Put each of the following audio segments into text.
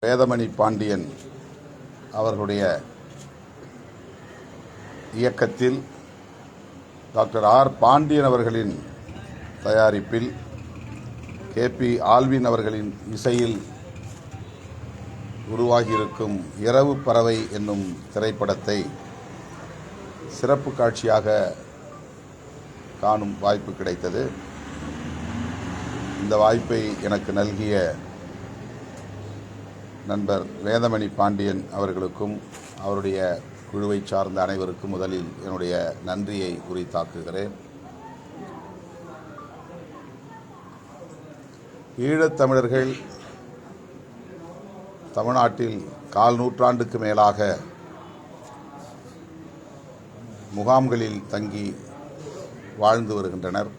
வேதமணி பாண்டியன் அவர்களுடைய இயக்கத்தில் doctor R Pandian அவர்களின் தயாரிப்பில் KP ஆல்வின் அவர்களின் இசையில் உருவாகியிருக்கும் இரவு பறவை என்னும் திரைப்படத்தை சிறப்பு காட்சியாக காணும் வாய்ப்பு கிடைத்தது. இந்த வாய்ப்பை எனக்கு நல்கிய நண்பர் வேதமணி பாண்டியன் அவர்களுக்கும் அவருடைய குழுவை சார்ந்த அனைவருக்கும் முதலில் என்னுடைய நன்றியை உரித்தாக்குகிறேன். ஈழத்தமிழர்கள் தமிழ்நாட்டில் 1/4 நூற்றாண்டுக்கு மேலாக முகாம்களில் தங்கி வாழ்ந்து வருகின்றனர்.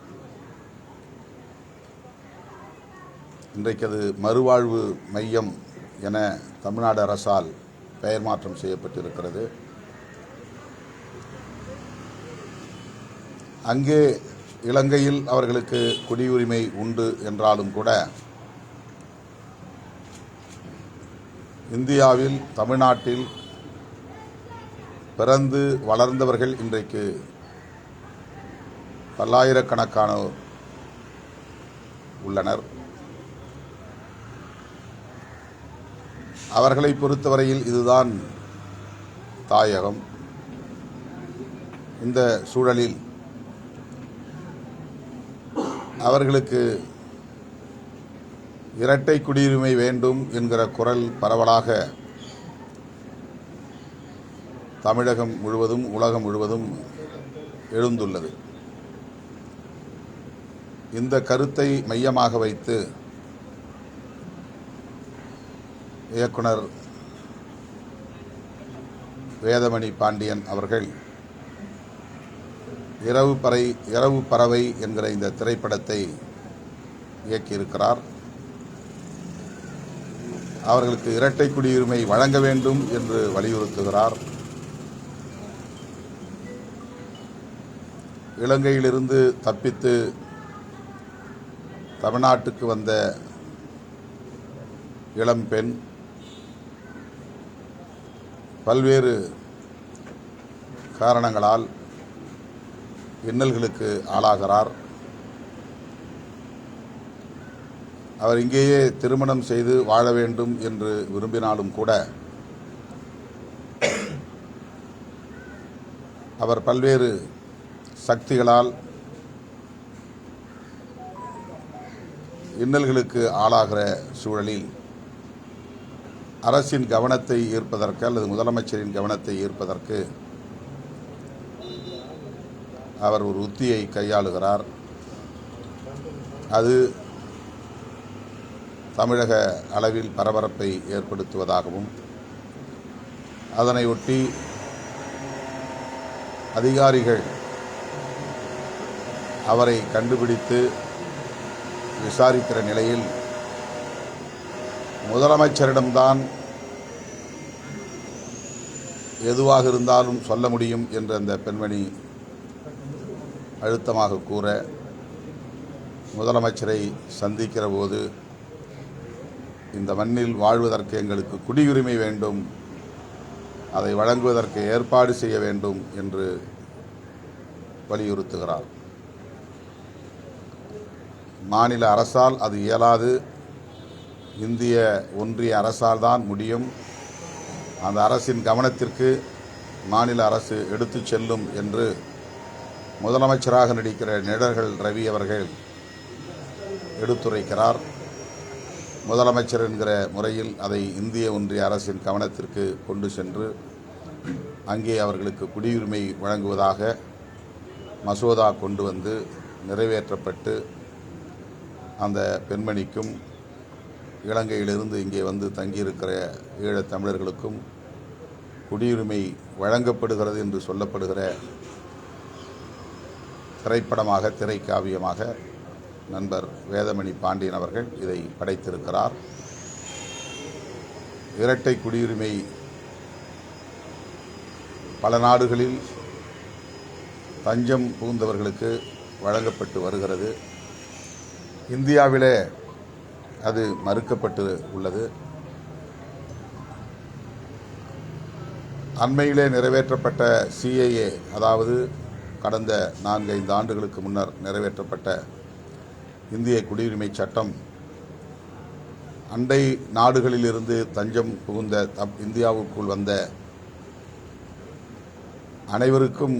இன்றைக்கு அது மறுவாழ்வு மையம் என தமிழ்நாடு அரசால் பெயர் மாற்றம் செய்யப்பட்டிருக்கிறது. அங்கே இலங்கையில் அவர்களுக்கு குடியுரிமை உண்டு என்றாலும் கூட இந்தியாவில் தமிழ்நாட்டில் பிறந்து வளர்ந்தவர்கள் இன்றைக்கு பல்லாயிரக்கணக்கானோர் உள்ளனர். அவர்களை பொறுத்தவரையில் இதுதான் தாயகம். இந்த சூழலில் அவர்களுக்கு இரட்டை குடியுரிமை வேண்டும் என்கிற குரல் பரவலாக தமிழகம் முழுவதும் உலகம் முழுவதும் எழுந்துள்ளது. இந்த கருத்தை மையமாக வைத்து இயக்குனர் வேதமணி பாண்டியன் அவர்கள் இரவு பறவை என்கிற இந்த திரைப்படத்தை இயக்கியிருக்கிறார். அவர்களுக்கு இரட்டை குடியுரிமை வழங்க வேண்டும் என்று வலியுறுத்துகிறார். இலங்கையிலிருந்து தப்பித்து தமிழ்நாட்டுக்கு வந்த இளம்பெண் பல்வேறு காரணங்களால் இன்னல்களுக்கு ஆளாகிறார். அவர் இங்கேயே திருமணம் செய்து வாழ வேண்டும் என்று விரும்பினாலும் கூட அவர் பல்வேறு சக்திகளால் இன்னல்களுக்கு ஆளாகிற சூழலில் அரசின் கவனத்தை ஈர்ப்பதற்கு அல்லது முதலமைச்சரின் கவனத்தை ஈர்ப்பதற்கு அவர் ஒரு உத்தியை கையாளுகிறார். அது தமிழக அளவில் பரபரப்பை ஏற்படுத்துவதாகவும் அதனையொட்டி அதிகாரிகள் அவரை கண்டுபிடித்து விசாரிக்கிற நிலையில் முதலமைச்சரிடம்தான் எதுவாக இருந்தாலும் சொல்ல முடியும் என்று அந்த பெண்மணி அழுத்தமாக கூற, முதலமைச்சரை சந்திக்கிற போது இந்த மண்ணில் வாழ்வதற்கு எங்களுக்கு குடியுரிமை வேண்டும், அதை வழங்குவதற்கு ஏற்பாடு செய்ய வேண்டும் என்று வலியுறுத்துகிறார். மாநில அரசால் அது இயலாது, இந்திய ஒன்றிய அரசால் தான் முடியும். அந்த அரசின் கவனத்திற்கு மாநில அரசு எடுத்துச் செல்லும் என்று முதலமைச்சராக நடிக்கிற நிழல்கள் ரவி அவர்கள் எடுத்துரைக்கிறார். முதலமைச்சர் என்கிற முறையில் அதை இந்திய ஒன்றிய அரசின் கவனத்திற்கு கொண்டு சென்று அங்கே அவர்களுக்கு குடியுரிமை வழங்குவதாக மசோதா கொண்டு வந்து நிறைவேற்றப்பட்டு அந்த பெண்மணிக்கும் இலங்கையிலிருந்து இங்கே வந்து தங்கியிருக்கிற ஈழத் தமிழர்களுக்கும் குடியுரிமை வழங்கப்படுகிறது என்று சொல்லப்படுகிற திரைப்படமாக, திரைக்காவியமாக நண்பர் வேதமணி பாண்டியன் அவர்கள் இதை படைத்திருக்கிறார். இரட்டை குடியுரிமை பல நாடுகளில் தஞ்சம் புகுந்தவர்களுக்கு வழங்கப்பட்டு வருகிறது. இந்தியாவிலே அது மறுக்கப்பட்டு உள்ளது. அண்மையிலே நிறைவேற்றப்பட்ட சிஏஏ, அதாவது கடந்த 4-5 ஆண்டுகளுக்கு முன்னர் நிறைவேற்றப்பட்ட இந்திய குடியுரிமை சட்டம் அண்டை நாடுகளிலிருந்து தஞ்சம் புகுந்த இந்தியாவுக்குள் வந்த அனைவருக்கும்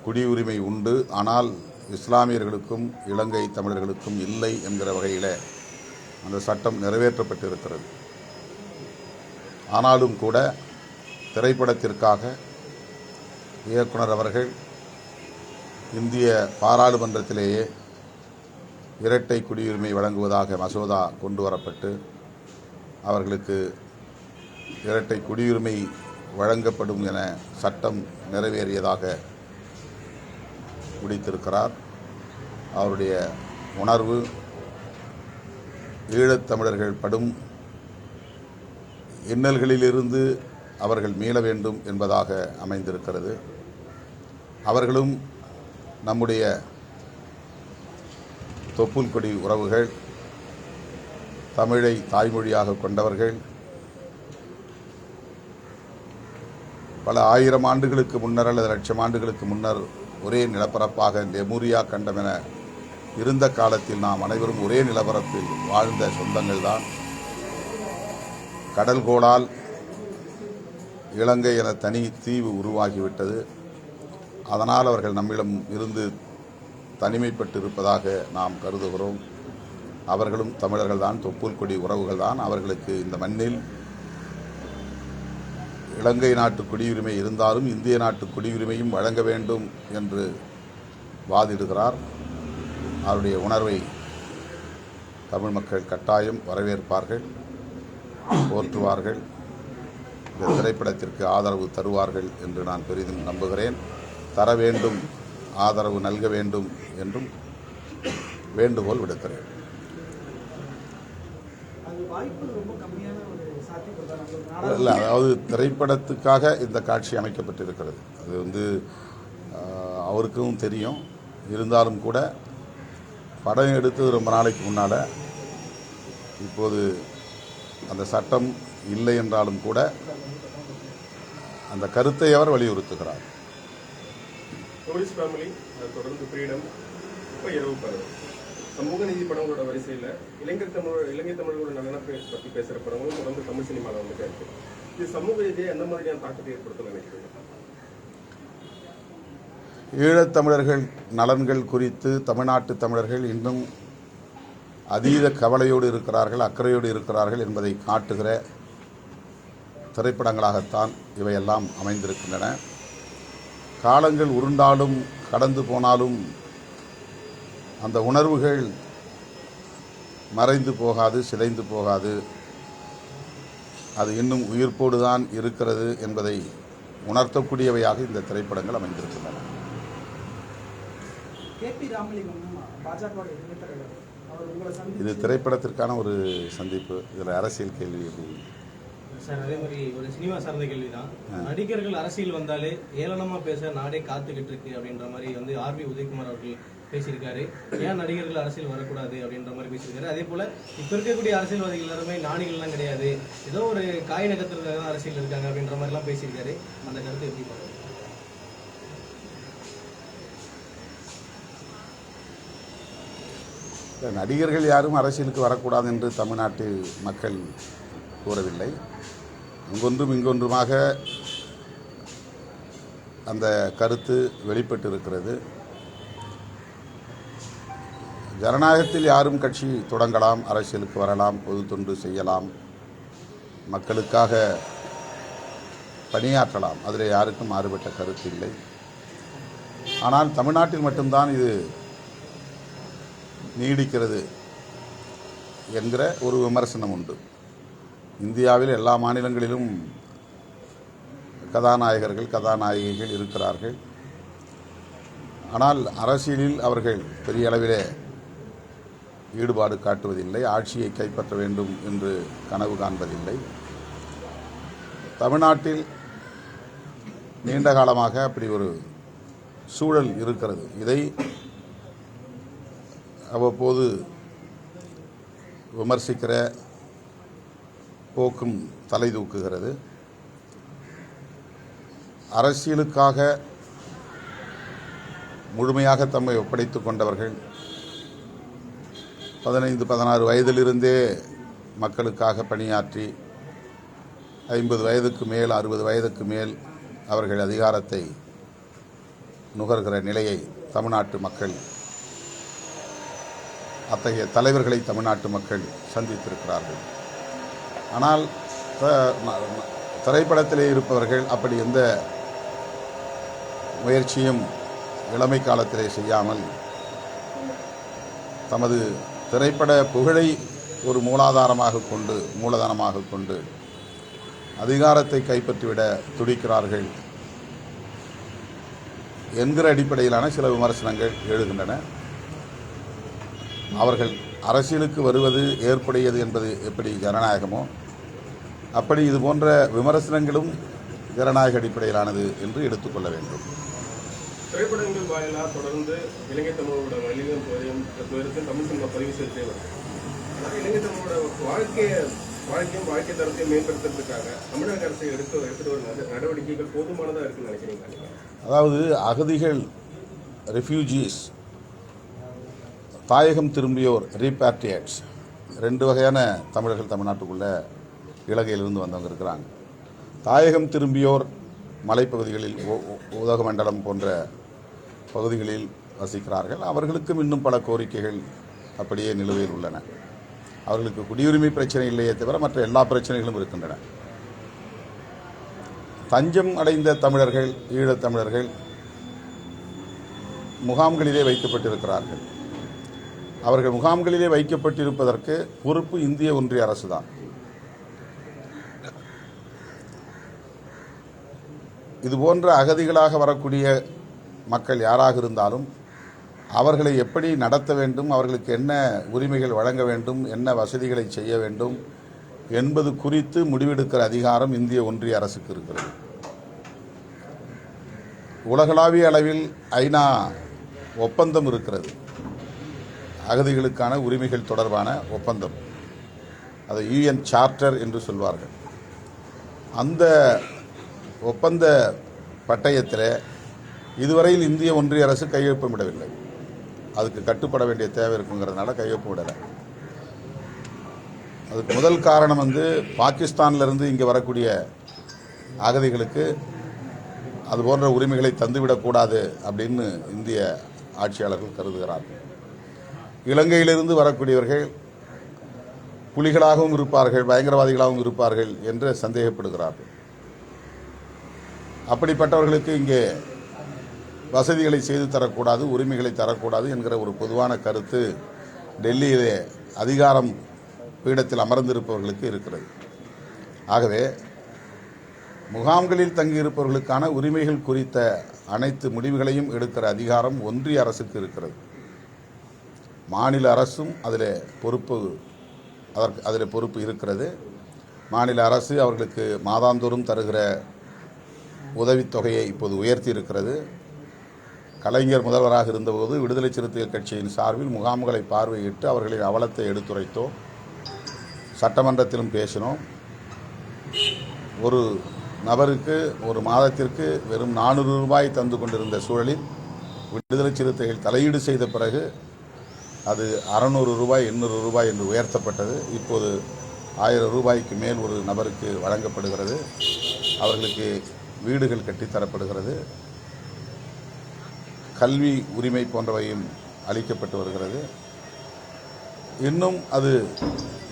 குடியுரிமை உண்டு, ஆனால் இஸ்லாமியர்களுக்கும் இலங்கை தமிழர்களுக்கும் இல்லை என்கிற வகையில் அந்த சட்டம் நிறைவேற்றப்பட்டிருக்கிறது. ஆனாலும் கூட திரைப்படத்திற்காக இயக்குனர் அவர்கள் இந்திய பாராளுமன்றத்திலேயே இரட்டை குடியுரிமை வழங்குவதாக மசோதா கொண்டு வரப்பட்டு அவர்களுக்கு இரட்டை குடியுரிமை வழங்கப்படும் என சட்டம் நிறைவேறியதாக முடித்திருக்கிறார். அவருடைய உணர்வு ஈழத்தமிழர்கள் படும் இன்னல்களிலிருந்து அவர்கள் மீள வேண்டும் என்பதாக அமைந்திருக்கிறது. அவர்களும் நம்முடைய தொப்புள் கொடி உறவுகள், தமிழை தாய்மொழியாக கொண்டவர்கள், பல ஆயிரம் ஆண்டுகளுக்கு முன்னர் அல்லது லட்சம் ஆண்டுகளுக்கு முன்னர் ஒரே நிலப்பரப்பாக லெமூரியா கண்டம் என இருந்த காலத்தில் நாம் அனைவரும் ஒரே நிலப்பரப்பில் வாழ்ந்த சொந்தங்கள் தான். கடல்கோளால் இலங்கை என தனி தீவு உருவாகிவிட்டது. அதனால் அவர்கள் நம்மிடம் இருந்து தனிமைப்பட்டு இருப்பதாக நாம் கருதுகிறோம். அவர்களும் தமிழர்கள் தான், தொப்புள் கொடி உறவுகள் தான். அவர்களுக்கு இந்த மண்ணில் இலங்கை நாட்டு குடியுரிமை இருந்தாலும் இந்திய நாட்டு குடியுரிமையும் வழங்க வேண்டும் என்று வாதிடுகிறார். அவருடைய உணர்வை தமிழ் மக்கள் கட்டாயம் வரவேற்பார்கள், போற்றுவார்கள், இந்த திரைப்படத்திற்கு ஆதரவு தருவார்கள் என்று நான் பெரிதும் நம்புகிறேன். தர வேண்டும், ஆதரவு நல்க வேண்டும் என்றும் வேண்டுகோள் விடுக்கிறேன். இல்லை, அதாவது திரைப்படத்துக்காக இந்த காட்சி அமைக்கப்பட்டிருக்கிறது. அது அவருக்கும் தெரியும். இருந்தாலும் கூட படம் எடுத்தது ரொம்ப நாளைக்கு முன்னால். இப்போது அந்த சட்டம் இல்லை என்றாலும் கூட அந்த கருத்தை அவர் வலியுறுத்துகிறார். போலீஸ் ஃபேமிலி, தொடர்ந்து ஃப்ரீடம், இப்போ இரவு படம், சமூக நீதி படங்களோட வரிசையில் இலங்கை தமிழர்களோட நலனை பற்றி பேசுகிற படங்களும் தொடர்ந்து தமிழ் சினிமாவில் வந்துட்டே இருக்கு. இது சமூக ரீதியாக எந்த மாதிரியான தாக்கத்தை ஏற்படுத்தணும்னு நினைக்கிறீங்க? ஈழத்தமிழர்கள் நலன்கள் குறித்து தமிழ்நாட்டு தமிழர்கள் இன்னும் அதீத கவலையோடு இருக்கிறார்கள், அக்கறையோடு இருக்கிறார்கள் என்பதை காட்டுகிற திரைப்படங்களாகத்தான் இவையெல்லாம் அமைந்திருக்கின்றன. காலங்கள் உருண்டாலும் கடந்து போனாலும் அந்த உணர்வுகள் மறைந்து போகாது, சிதைந்து போகாது. அது இன்னும் உயிர்ப்போடு தான் இருக்கிறது என்பதை உணர்த்தக்கூடியவையாக இந்த திரைப்படங்கள் அமைந்திருக்கின்றன. இது திரைப்படத்திற்கான ஒரு சந்திப்பு. இதில் அரசியல் கேள்வி எப்படி சார்? அதே மாதிரி ஒரு சினிமா சார்ந்த கேள்வி தான். நடிகர்கள் அரசியல் வந்தாலே ஏளனமா பேச நாடே காத்துக்கிட்டு இருக்கு அப்படின்ற மாதிரி ஆர்வி உதயகுமார் அவர்கள் பேசியிருக்காரு. ஏன் நடிகர்கள் அரசியல் வரக்கூடாது அப்படின்ற மாதிரி பேசியிருக்காரு. அதே போல இப்ப இருக்கக்கூடிய அரசியல்வாதிகள் எல்லாருமே நாணிகள்லாம் கிடையாது, ஏதோ ஒரு காய் நகரத்துக்காக தான் அரசியல் இருக்காங்க அப்படின்ற மாதிரி எல்லாம் பேசியிருக்காரு. அந்த கருத்தை எப்படி பாருங்க? நடிகர்கள் யாரும் அரசியலுக்கு வரக்கூடாது என்று தமிழ்நாட்டு மக்கள் கூறவில்லை. அங்கொன்றும் இங்கொன்றுமாக அந்த கருத்து வெளிப்பட்டு இருக்கிறது. ஜனநாயகத்தில் யாரும் கட்சி தொடங்கலாம், அரசியலுக்கு வரலாம், பொது தொண்டு செய்யலாம், மக்களுக்காக பணியாற்றலாம். அதில் யாருக்கும் மாறுபட்ட கருத்து இல்லை. ஆனால் தமிழ்நாட்டில் மட்டும்தான் இது நீடிக்கிறது என்கிற ஒரு விமர்சனம் உண்டு. இந்தியாவில் எல்லா மாநிலங்களிலும் கதாநாயகர்கள், கதாநாயகிகள் இருக்கிறார்கள். ஆனால் அரசியலில் அவர்கள் பெரிய அளவிலே ஈடுபாடு காட்டுவதில்லை, ஆட்சியை கைப்பற்ற வேண்டும் என்று கனவு காண்பதில்லை. தமிழ்நாட்டில் நீண்ட காலமாக அப்படி ஒரு சூழல் இருக்கிறது. இதை அவ்வப்போது விமர்சிக்கிற போக்கும் தலை தூக்குகிறது. அரசியலுக்காக முழுமையாக தம்மை ஒப்படைத்துக் கொண்டவர்கள் 15-16 வயதிலிருந்தே மக்களுக்காக பணியாற்றி 50 வயதுக்கு மேல் 60 வயதுக்கு மேல் அவர்கள் அதிகாரத்தை நுகர்கிற நிலையை தமிழ்நாட்டு மக்கள், அத்தகைய தலைவர்களை தமிழ்நாட்டு மக்கள் சந்தித்திருக்கிறார்கள். ஆனால் திரைப்படத்திலே இருப்பவர்கள் அப்படி எந்த முயற்சியும் இளமை காலத்திலே செய்யாமல் தமது திரைப்பட புகழை ஒரு மூலதனமாக கொண்டு அதிகாரத்தை கைப்பற்றிவிட துடிக்கிறார்கள் என்கிற அடிப்படையிலான சில விமர்சனங்கள் எழுகின்றன. அவர்கள் அரசியலுக்கு வருவது ஏற்புடையது என்பது எப்படி ஜனநாயகமோ அப்படி இது போன்ற விமர்சனங்களும் ஜனநாயக அடிப்படையிலானது என்று எடுத்துக்கொள்ள வேண்டும். திரைப்படங்கள் வாயிலாக தொடர்ந்து இலங்கை தமிழோட வலிமையும் துயரத்தையும் தமிழ் சினிமா பதிவு செய்தே வருது. ஆனால் இலங்கை தமிழோட வாழ்க்கை தரத்தையும் மேம்படுத்துறதுக்காக தமிழக அரசு எடுத்து வரும் நடவடிக்கைகள் போதுமானதாக இருக்குன்னு நினைக்கிறீங்க? அதாவது அகதிகள், ரெஃப்யூஜிஸ், தாயகம் திரும்பியோர், ரீபேட்ரியேட்ஸ், 2 வகையான தமிழர்கள் தமிழ்நாட்டுக்குள்ளே இலங்கையிலிருந்து வந்தவங்க இருக்கிறாங்க. தாயகம் திரும்பியோர் மலைப்பகுதிகளில் உதகமண்டலம் போன்ற பகுதிகளில் வசிக்கிறார்கள். அவர்களுக்கும் இன்னும் பல கோரிக்கைகள் அப்படியே நிலுவையில் உள்ளன. அவர்களுக்கு குடியுரிமை பிரச்சனை இல்லையே தவிர மற்ற எல்லா பிரச்சனைகளும் இருக்கின்றன. தஞ்சம் அடைந்த தமிழர்கள், ஈழத்தமிழர்கள் முகாம்களிலே வைக்கப்பட்டிருக்கிறார்கள். அவர்கள் முகாம்களிலே வைக்கப்பட்டிருப்பதற்கு பொறுப்பு இந்திய ஒன்றிய அரசு தான். இதுபோன்ற அகதிகளாக வரக்கூடிய மக்கள் யாராக இருந்தாலும் அவர்களை எப்படி நடத்த வேண்டும், அவர்களுக்கு என்ன உரிமைகள் வழங்க வேண்டும், என்ன வசதிகளை செய்ய வேண்டும் என்பது குறித்து முடிவெடுக்கிற அதிகாரம் இந்திய ஒன்றிய அரசுக்கு இருக்கிறது. உலகளாவிய அளவில் ஐநா ஒப்பந்தம் இருக்கிறது, அகதிகளுக்கான உரிமைகள் தொடர்பான ஒப்பந்தம். அதை UN சார்ட்டர் என்று சொல்வார்கள். அந்த ஒப்பந்த பட்டயத்தில் இதுவரையில் இந்திய ஒன்றிய அரசு கையொப்பமிடவில்லை. அதுக்கு கட்டுப்பட வேண்டிய தேவை இருக்குங்கிறதுனால கையொப்பமிடலை. அதுக்கு முதல் காரணம் பாகிஸ்தானிலிருந்து இங்கே வரக்கூடிய அகதிகளுக்கு அது போன்ற உரிமைகளை தந்துவிடக்கூடாது அப்படின்னு இந்திய ஆட்சியாளர்கள் கருதுகிறார்கள். இலங்கையிலிருந்து வரக்கூடியவர்கள் புலிகளாகவும் இருப்பார்கள், பயங்கரவாதிகளாகவும் இருப்பார்கள் என்று சந்தேகப்படுகிறார்கள். அப்படிப்பட்டவர்களுக்கு இங்கே வசதிகளை செய்து தரக்கூடாது, உரிமைகளை தரக்கூடாது என்கிற ஒரு பொதுவான கருத்து டெல்லியிலே அதிகாரம் பீடத்தில் அமர்ந்திருப்பவர்களுக்கு இருக்கிறது. ஆகவே முகாம்களில் தங்கியிருப்பவர்களுக்கான உரிமைகள் குறித்த அனைத்து முடிவுகளையும் எடுக்கிற அதிகாரம் ஒன்றிய அரசுக்கு இருக்கிறது. மாநில அரசும் அதில் பொறுப்பு இருக்கிறது. மாநில அரசு அவர்களுக்கு மாதாந்தோறும் தருகிற உதவித்தொகையை இப்போது உயர்த்தி இருக்கிறது. கலைஞர் முதல்வராக இருந்தபோது விடுதலை சிறுத்தைகள் கட்சியின் சார்பில் முகாம்களை பார்வையிட்டு அவர்களின் அவலத்தை எடுத்துரைத்தோம், சட்டமன்றத்திலும் பேசினோம். ஒரு நபருக்கு ஒரு மாதத்திற்கு வெறும் 400 ரூபாய் தந்து கொண்டிருந்த சூழலில் விடுதலை சிறுத்தைகள் தலையீடு செய்த பிறகு அது 600 ரூபாய் 800 ரூபாய் என்று உயர்த்தப்பட்டது. இப்போது 1000 ரூபாய்க்கு மேல் ஒரு நபருக்கு வழங்கப்படுகிறது. அவர்களுக்கு வீடுகள் கட்டித்தரப்படுகிறது. கல்வி உரிமை போன்றவையும் அளிக்கப்பட்டு வருகிறது. இன்னும் அது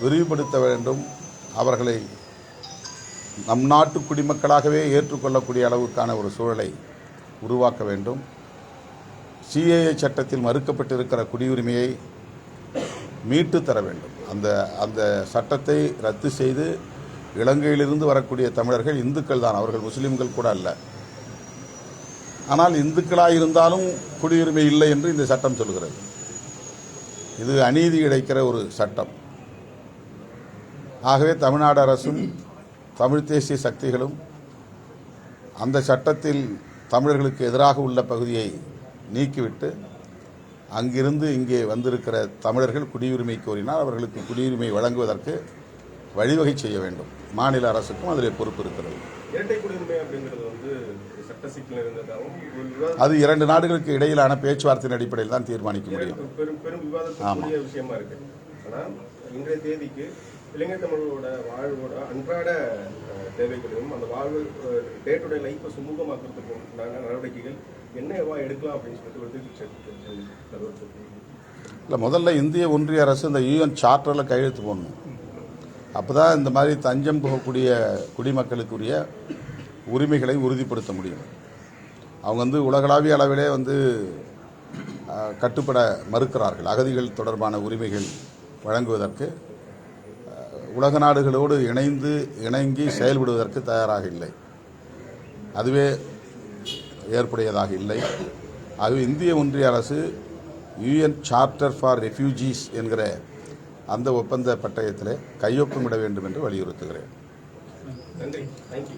விரிவுபடுத்த வேண்டும். அவர்களை நம் நாட்டு குடிமக்களாகவே ஏற்றுக்கொள்ளக்கூடிய அளவுக்கான ஒரு சூழலை உருவாக்க வேண்டும். CAA சட்டத்தில் மறுக்கப்பட்டிருக்கிற குடியுரிமையை மீட்டு தர வேண்டும். அந்த சட்டத்தை ரத்து செய்து இலங்கையிலிருந்து வரக்கூடிய தமிழர்கள் இந்துக்கள் தான், அவர்கள் முஸ்லீம்கள் கூட அல்ல. ஆனால் இந்துக்களாயிருந்தாலும் குடியுரிமை இல்லை என்று இந்த சட்டம் சொல்கிறது. இது அநீதி இழைக்கிற ஒரு சட்டம். ஆகவே தமிழ்நாடு அரசும் தமிழ் தேசிய சக்திகளும் அந்த சட்டத்தில் தமிழர்களுக்கு எதிராக உள்ள பகுதியை நீக்கிவிட்டு அங்கிருந்து இங்கே வந்திருக்கிற தமிழர்கள் குடியுரிமை கோரினால் அவர்களுக்கு குடியுரிமை வழங்குவதற்கு வழிவகை செய்ய வேண்டும். மாநில அரசுக்கும் அதில் பொறுப்பு இருக்கிறது. இரட்டை குடியுரிமை அப்படிங்கிறது வந்து சட்ட சிக்கல் இருந்ததாகவும் ஒரு அது 2 நாடுகளுக்கு இடையிலான பேச்சுவார்த்தையின் அடிப்படையில் தான் தீர்மானிக்க முடியும். பெரும் விவாதத்துக்குரிய விஷயமா இருக்கு. ஆனா இன்றைய தேதிக்கு இலங்கை தமிழர்களோட வாழ்வோட அன்றாட தேவைகளையும் அந்த வாழ்வு டே டு டே லைஃப்பை சுமூகமாக்குறதுக்கு உண்டான நடவடிக்கைகள் என்னவா எடுக்கலாம் அப்படின்னு சொல்லிட்டு இல்லை, முதல்ல இந்திய ஒன்றிய அரசு இந்த யூஎன் சார்ட்டரில் கையெழுத்து போடணும். அப்போ தான் இந்த மாதிரி தஞ்சம் போகக்கூடிய குடிமக்களுக்குரிய உரிமைகளை உறுதிப்படுத்த முடியும். அவங்க வந்து உலகளாவிய அளவிலே வந்து கட்டுப்பட மறுக்கிறார்கள். அகதிகள் தொடர்பான உரிமைகள் வழங்குவதற்கு உலக நாடுகளோடு இணங்கி செயல்படுவதற்கு தயாராக இல்லை. அதுவே ஏற்புடையதாக இல்லை. ஆகவே இந்திய ஒன்றிய அரசு யூஎன் சார்ட்டர் ஃபார் ரெஃப்யூஜிஸ் என்கிற அந்த ஒப்பந்த பட்டயத்தில் கையொப்பமிட வேண்டும் என்று வலியுறுத்துகிறேன். நன்றி. தேங்க்யூ.